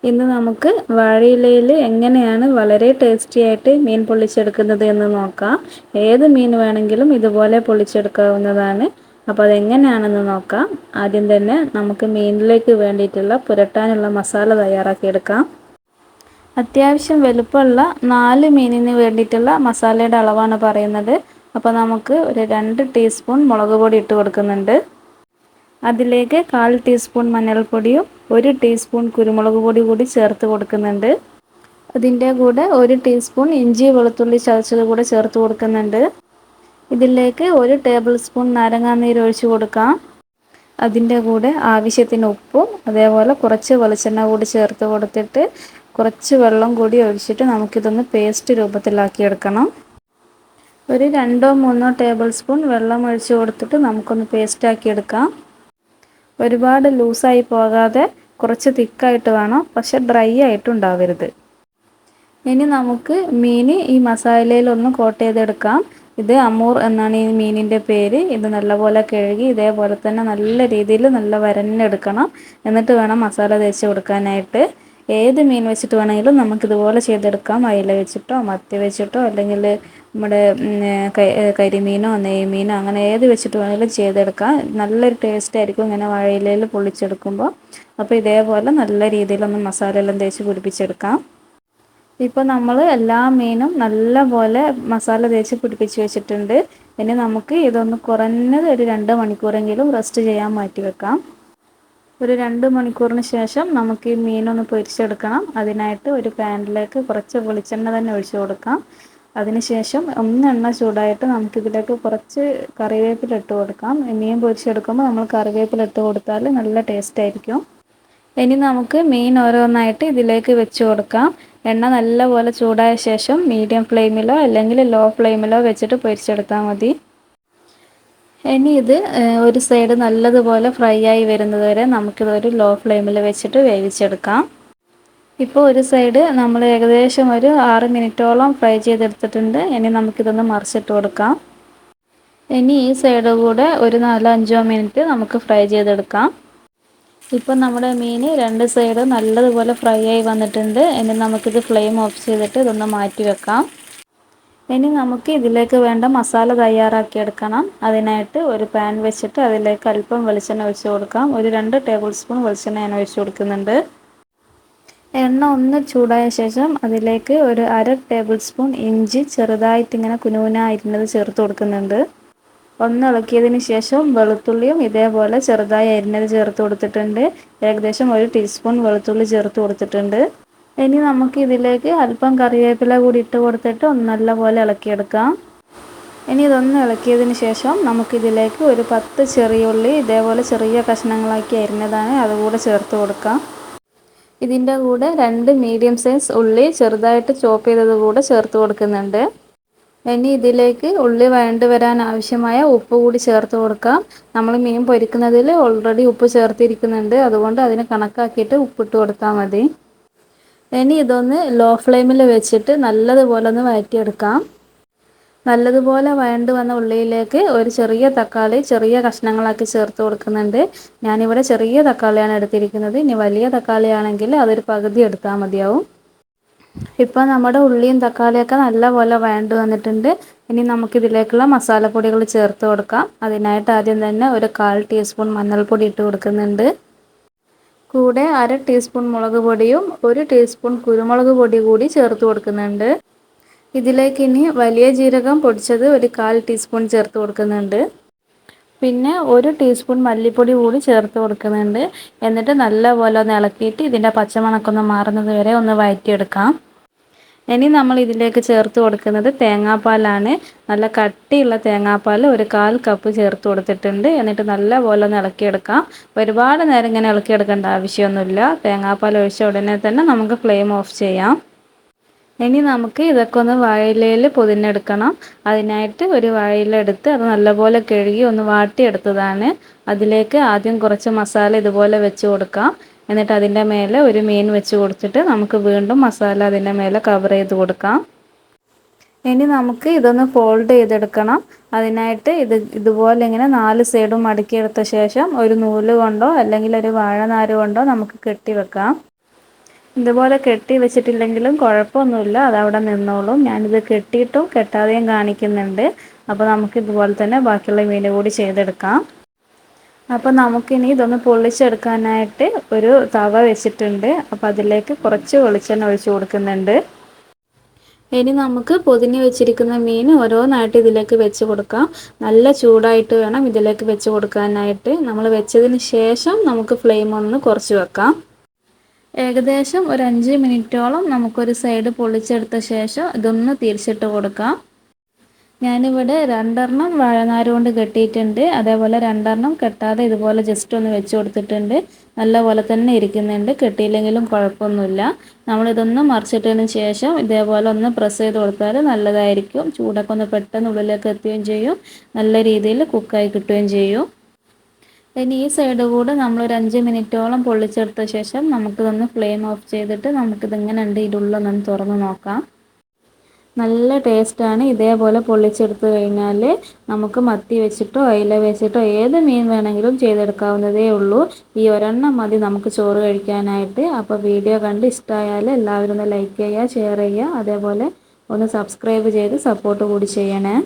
ഇന്ന് നമുക്ക് വാഴയിലയിൽ എങ്ങനെയാണ് വളരെ ടേസ്റ്റി ആയിട്ട് മീൻ പൊള്ളിച്ചെടുക്കുന്നത് എന്ന് നോക്കാം. ഏത് മീൻ വേണമെങ്കിലും ഇതുപോലെ പൊള്ളിച്ചെടുക്കാവുന്നതാണ്. അപ്പോൾ അതെങ്ങനെയാണെന്ന് നോക്കാം. ആദ്യം തന്നെ നമുക്ക് മീനിലേക്ക് വേണ്ടിയിട്ടുള്ള പുരട്ടാനുള്ള മസാല തയ്യാറാക്കിയെടുക്കാം. അത്യാവശ്യം വലുപ്പമുള്ള 4 മീനിന് വേണ്ടിയിട്ടുള്ള മസാലയുടെ അളവാണ് പറയുന്നത്. അപ്പോൾ നമുക്ക് ഒരു 2 ടീസ്പൂൺ മുളക് പൊടി ഇട്ട് കൊടുക്കുന്നുണ്ട്. അതിലേക്ക് 1/4 ടീസ്പൂൺ മഞ്ഞൾപ്പൊടിയും 1 ടീസ്പൂൺ കുരുമുളക് പൊടി കൂടി ചേർത്ത് കൊടുക്കുന്നുണ്ട്. അതിൻ്റെ കൂടെ 1 ടീസ്പൂൺ ഇഞ്ചി വെളുത്തുള്ളി ചതച്ചത് കൂടെ ചേർത്ത് കൊടുക്കുന്നുണ്ട്. ഇതിലേക്ക് 1 ടേബിൾ സ്പൂൺ നാരങ്ങാനീര് ഒഴിച്ച് കൊടുക്കാം. അതിൻ്റെ കൂടെ ആവശ്യത്തിന് ഉപ്പും അതേപോലെ കുറച്ച് വെളിച്ചെണ്ണ കൂടി ചേർത്ത് കൊടുത്തിട്ട് കുറച്ച് വെള്ളം കൂടി ഒഴിച്ചിട്ട് നമുക്കിതൊന്ന് പേസ്റ്റ് രൂപത്തിലാക്കിയെടുക്കണം. ഒരു 2-3 ടേബിൾ സ്പൂൺ വെള്ളം ഒഴിച്ച് കൊടുത്തിട്ട് നമുക്കൊന്ന് പേസ്റ്റാക്കിയെടുക്കാം. ഒരുപാട് ലൂസായി പോകാതെ കുറച്ച് തിക്കായിട്ട് വേണം, പക്ഷെ ഡ്രൈ ആയിട്ടുണ്ടാവരുത്. ഇനി നമുക്ക് മീൻ ഈ മസാലയിലൊന്ന് കോട്ട് ചെയ്തെടുക്കാം. ഇത് അമൂർ എന്നാണ് ഈ മീനിൻ്റെ പേര്. ഇത് നല്ലപോലെ കഴുകി ഇതേപോലെ തന്നെ നല്ല രീതിയിൽ നല്ല വരഞ്ഞെടുക്കണം. എന്നിട്ട് വേണം മസാല തേച്ച് കൊടുക്കാനായിട്ട്. ഏത് മീൻ വെച്ചിട്ട് വേണമെങ്കിലും നമുക്കിതുപോലെ ചെയ്തെടുക്കാം. അയില വെച്ചിട്ടോ മത്തി വെച്ചിട്ടോ അല്ലെങ്കിൽ നമ്മുടെ കരിമീനോ നെയ്മീനോ അങ്ങനെ ഏത് വെച്ചിട്ട് വേണമെങ്കിലും ചെയ്തെടുക്കാം. നല്ലൊരു ടേസ്റ്റ് ആയിരിക്കും ഇങ്ങനെ വാഴയിലയിൽ പൊള്ളിച്ചെടുക്കുമ്പോൾ. അപ്പോൾ ഇതേപോലെ നല്ല രീതിയിലൊന്ന് മസാലയെല്ലാം തേച്ച് പിടിപ്പിച്ചെടുക്കാം. ഇപ്പോൾ നമ്മൾ എല്ലാ മീനും നല്ലപോലെ മസാല തേച്ച് പിടിപ്പിച്ച് വെച്ചിട്ടുണ്ട്. ഇനി നമുക്ക് ഇതൊന്ന് കുറഞ്ഞത് ഒരു 2 മണിക്കൂറെങ്കിലും റെസ്റ്റ് ചെയ്യാൻ മാറ്റി വെക്കാം. ഒരു 2 മണിക്കൂറിന് ശേഷം നമുക്ക് ഈ മീനൊന്ന് പൊരിച്ചെടുക്കണം. അതിനായിട്ട് ഒരു പാനിലേക്ക് കുറച്ച് വെളിച്ചെണ്ണ തന്നെ ഒഴിച്ച് കൊടുക്കാം. അതിനുശേഷം എണ്ണ ചൂടായിട്ട് നമുക്കിതിലേക്ക് കുറച്ച് കറിവേപ്പില ഇട്ട് കൊടുക്കാം. മീൻ പൊരിച്ചെടുക്കുമ്പോൾ നമ്മൾ കറിവേപ്പില ഇട്ട് കൊടുത്താൽ നല്ല ടേസ്റ്റ് ആയിരിക്കും. ഇനി നമുക്ക് മീൻ ഓരോന്നായിട്ട് ഇതിലേക്ക് വെച്ച് കൊടുക്കാം. എണ്ണ നല്ലപോലെ ചൂടായ ശേഷം മീഡിയം ഫ്ലെയിമിലോ അല്ലെങ്കിൽ ലോ ഫ്ലെയിമിലോ വെച്ചിട്ട് പൊരിച്ചെടുത്താൽ മതി. ഇനി ഇത് ഒരു സൈഡ് നല്ലതുപോലെ ഫ്രൈ ആയി വരുന്നത് വരെ നമുക്കിതൊരു ലോ ഫ്ലെയിമിൽ വെച്ചിട്ട് വേവിച്ചെടുക്കാം. ഇപ്പോൾ ഒരു സൈഡ് നമ്മൾ ഏകദേശം ഒരു 6 മിനിറ്റോളം ഫ്രൈ ചെയ്തെടുത്തിട്ടുണ്ട്. ഇനി നമുക്കിതൊന്ന് മറിച്ചിട്ട് കൊടുക്കാം. ഇനി ഈ സൈഡ് കൂടെ ഒരു 4-5 മിനിറ്റ് നമുക്ക് ഫ്രൈ ചെയ്തെടുക്കാം. ഇപ്പോൾ നമ്മുടെ മീൻ 2 സൈഡ് നല്ലതുപോലെ ഫ്രൈ ആയി വന്നിട്ടുണ്ട്. ഇനി നമുക്കിത് ഫ്ലെയിം ഓഫ് ചെയ്തിട്ട് ഇതൊന്ന് മാറ്റി വെക്കാം. ഇനി നമുക്ക് ഇതിലേക്ക് വേണ്ട മസാല തയ്യാറാക്കിയെടുക്കണം. അതിനായിട്ട് ഒരു പാൻ വെച്ചിട്ട് അതിലേക്ക് അല്പം വെളിച്ചെണ്ണ ഒഴിച്ച് കൊടുക്കാം. ഒരു 2 ടേബിൾ സ്പൂൺ വെളിച്ചെണ്ണ ഞാൻ ഒഴിച്ച് കൊടുക്കുന്നുണ്ട്. എണ്ണ ഒന്ന് ചൂടായ ശേഷം അതിലേക്ക് ഒരു 1/2 ടേബിൾ സ്പൂൺ ഇഞ്ചി ചെറുതായിട്ട് ഇങ്ങനെ കുനുകുനാ അരിഞ്ഞത് ചേർത്ത് കൊടുക്കുന്നുണ്ട്. ഒന്ന് ഇളക്കിയതിന് ശേഷം വെളുത്തുള്ളിയും ഇതേപോലെ ചെറുതായി അരിഞ്ഞത് ചേർത്ത് കൊടുത്തിട്ടുണ്ട്. ഏകദേശം 1 ടീസ്പൂൺ വെളുത്തുള്ളി ചേർത്ത് കൊടുത്തിട്ടുണ്ട്. ഇനി നമുക്ക് ഇതിലേക്ക് അല്പം കറിവേപ്പില കൂടി ഇട്ട് കൊടുത്തിട്ട് ഒന്ന് നല്ലപോലെ ഇളക്കിയെടുക്കാം. ഇനി ഇതൊന്ന് ഇളക്കിയതിന് ശേഷം നമുക്കിതിലേക്ക് ഒരു 10 ചെറിയ ഉള്ളി ഇതേപോലെ ചെറിയ കഷ്ണങ്ങളാക്കി അരിഞ്ഞതാണ് അതുകൂടെ ചേർത്ത് കൊടുക്കാം. ഇതിൻ്റെ കൂടെ 2 മീഡിയം സൈസ് ഉള്ളി ചെറുതായിട്ട് ചോപ്പ് ചെയ്തത് കൂടെ ചേർത്ത് കൊടുക്കുന്നുണ്ട്. ഇനി ഇതിലേക്ക് ഉള്ളി വഴണ്ട് വരാൻ ആവശ്യമായ ഉപ്പ് കൂടി ചേർത്ത് കൊടുക്കാം. നമ്മൾ മീൻ പൊരിക്കുന്നതിൽ ഓൾറെഡി ഉപ്പ് ചേർത്തിരിക്കുന്നുണ്ട്. അതുകൊണ്ട് അതിന് കണക്കാക്കിയിട്ട് ഉപ്പിട്ട് കൊടുത്താൽ മതി. ഇനി ഇതൊന്ന് ലോ ഫ്ലെയിമിൽ വെച്ചിട്ട് നല്ലതുപോലെ ഒന്ന് വഴറ്റിയെടുക്കാം. നല്ലതുപോലെ വഴണ്ട് വന്ന ഉള്ളിയിലേക്ക് ഒരു ചെറിയ തക്കാളി ചെറിയ കഷ്ണങ്ങളാക്കി ചേർത്ത് കൊടുക്കുന്നുണ്ട്. ഞാനിവിടെ ചെറിയ തക്കാളിയാണ് എടുത്തിരിക്കുന്നത്. ഇനി വലിയ തക്കാളിയാണെങ്കിൽ അതൊരു പകുതി എടുത്താൽ മതിയാവും. ഇപ്പോൾ നമ്മുടെ ഉള്ളിയും തക്കാളിയൊക്കെ നല്ലപോലെ വഴണ്ട് വന്നിട്ടുണ്ട്. ഇനി നമുക്കിതിലേക്കുള്ള മസാലപ്പൊടികൾ ചേർത്ത് കൊടുക്കാം. അതിനായിട്ട് ആദ്യം തന്നെ ഒരു 1/4 ടീസ്പൂൺ മഞ്ഞൾപ്പൊടി ഇട്ട് കൊടുക്കുന്നുണ്ട്. കൂടെ 1/2 ടീസ്പൂൺ മുളക് പൊടിയും 1 ടീസ്പൂൺ കുരുമുളക് പൊടി കൂടി ചേർത്ത് കൊടുക്കുന്നുണ്ട്. ഇതിലേക്ക് ഇനി വലിയ ജീരകം പൊടിച്ചത് ഒരു 1/4 ടീസ്പൂൺ ചേർത്ത് കൊടുക്കുന്നുണ്ട്. പിന്നെ 1 ടീസ്പൂൺ മല്ലിപ്പൊടി കൂടി ചേർത്ത് കൊടുക്കുന്നുണ്ട്. എന്നിട്ട് നല്ലപോലെ ഒന്ന് ഇളക്കിയിട്ട് ഇതിൻ്റെ പച്ചമണക്കൊന്ന് മാറുന്നത് വരെ ഒന്ന് വഴറ്റിയെടുക്കാം. ഇനി നമ്മൾ ഇതിലേക്ക് ചേർത്ത് കൊടുക്കുന്നത് തേങ്ങാപ്പാലാണ്. നല്ല കട്ടിയുള്ള തേങ്ങാപ്പാൽ ഒരു 1/4 കപ്പ് ചേർത്ത് കൊടുത്തിട്ടുണ്ട്. എന്നിട്ട് നല്ലപോലെ ഒന്ന് ഇളക്കിയെടുക്കാം. ഒരുപാട് നേരം ഇങ്ങനെ ഇളക്കിയെടുക്കേണ്ട ആവശ്യമൊന്നുമില്ല. തേങ്ങാപ്പാൽ ഒഴിച്ച ഉടനെ തന്നെ നമുക്ക് ഫ്ലെയിം ഓഫ് ചെയ്യാം. ഇനി നമുക്ക് ഇതൊക്കെ ഒന്ന് വാഴയിലയിൽ പൊതിഞ്ഞെടുക്കണം. അതിനായിട്ട് ഒരു വാഴയില എടുത്ത് അത് നല്ലപോലെ കഴുകി ഒന്ന് വാട്ടിയെടുത്തതാണ്. അതിലേക്ക് ആദ്യം കുറച്ച് മസാല ഇതുപോലെ വെച്ച് കൊടുക്കാം. എന്നിട്ട് അതിൻ്റെ മേലെ ഒരു മീൻ വെച്ച് കൊടുത്തിട്ട് നമുക്ക് വീണ്ടും മസാല അതിൻ്റെ മേലെ കവർ ചെയ്ത് കൊടുക്കാം. ഇനി നമുക്ക് ഇതൊന്ന് ഫോൾഡ് ചെയ്തെടുക്കണം. അതിനായിട്ട് ഇതുപോലെ ഇങ്ങനെ 4 സൈഡും മടക്കിയെടുത്ത ശേഷം ഒരു നൂല് കൊണ്ടോ അല്ലെങ്കിൽ ഒരു വാഴനാര് കൊണ്ടോ നമുക്ക് കെട്ടി വെക്കാം. ഇതുപോലെ കെട്ടി വെച്ചിട്ടില്ലെങ്കിലും കുഴപ്പമൊന്നുമില്ല, അതവിടെ നിന്നോളും. ഞാനിത് കെട്ടിയിട്ടും കെട്ടാതെയും കാണിക്കുന്നുണ്ട്. അപ്പോൾ നമുക്ക് ഇതുപോലെ തന്നെ ബാക്കിയുള്ള മീൻ കൂടി ചെയ്തെടുക്കാം. അപ്പോൾ നമുക്കിനി ഇതൊന്ന് പൊള്ളിച്ചെടുക്കാനായിട്ട് ഒരു തവ വെച്ചിട്ടുണ്ട്. അപ്പോൾ അതിലേക്ക് കുറച്ച് വെളിച്ചെണ്ണ ഒഴിച്ച് കൊടുക്കുന്നുണ്ട്. ഇനി നമുക്ക് പൊതിഞ്ഞ് വെച്ചിരിക്കുന്ന മീൻ ഓരോന്നായിട്ട് ഇതിലേക്ക് വെച്ച് കൊടുക്കാം. നല്ല ചൂടായിട്ട് വേണം ഇതിലേക്ക് വെച്ച് കൊടുക്കാനായിട്ട്. നമ്മൾ വെച്ചതിന് ശേഷം നമുക്ക് ഫ്ലെയിം ഒന്ന് കുറച്ച് വെക്കാം. ഏകദേശം ഒരു 5 മിനിറ്റോളം നമുക്കൊരു സൈഡ് പൊള്ളിച്ചെടുത്ത ശേഷം ഇതൊന്ന് തിരിച്ചിട്ട് കൊടുക്കാം. ഞാനിവിടെ 2 വാഴനാര് കൊണ്ട് കെട്ടിയിട്ടുണ്ട്. അതേപോലെ 2 കെട്ടാതെ ഇതുപോലെ ജസ്റ്റ് ഒന്ന് വെച്ച് കൊടുത്തിട്ടുണ്ട്. നല്ലപോലെ തന്നെ ഇരിക്കുന്നുണ്ട്, കെട്ടിയില്ലെങ്കിലും കുഴപ്പമൊന്നുമില്ല. നമ്മളിതൊന്ന് മറിച്ചിട്ടതിന് ശേഷം ഇതേപോലെ ഒന്ന് പ്രസ് ചെയ്ത് കൊടുത്താൽ നല്ലതായിരിക്കും. ചൂടൊക്കെ ഒന്ന് പെട്ടെന്ന് ഉള്ളിലേക്ക് എത്തുകയും ചെയ്യും, നല്ല രീതിയിൽ കുക്കായി കിട്ടുകയും ചെയ്യും. ഇനി ഈ സൈഡ് കൂടെ നമ്മളൊരു 5 മിനിറ്റോളം പൊള്ളിച്ചെടുത്ത ശേഷം നമുക്കിതൊന്ന് ഫ്ലെയിം ഓഫ് ചെയ്തിട്ട് നമുക്കിതെങ്ങനെ ഉണ്ട് ഇതിലുള്ളൊന്ന് തുറന്ന് നോക്കാം. നല്ല ടേസ്റ്റാണ്. ഇതേപോലെ പൊള്ളിച്ചെടുത്ത് കഴിഞ്ഞാൽ നമുക്ക് മത്തി വെച്ചിട്ടോ അയില വെച്ചിട്ടോ ഏത് മീൻ വേണമെങ്കിലും ചെയ്തെടുക്കാവുന്നതേ ഉള്ളൂ. ഈ ഒരെണ്ണം മതി നമുക്ക് ചോറ് കഴിക്കാനായിട്ട്. അപ്പോൾ വീഡിയോ കണ്ട് ഇഷ്ടമായാൽ എല്ലാവരും ഒന്ന് ലൈക്ക് ചെയ്യുക, ഷെയർ ചെയ്യുക, അതേപോലെ ഒന്ന് സബ്സ്ക്രൈബ് ചെയ്ത് സപ്പോർട്ട് കൂടി ചെയ്യണേ.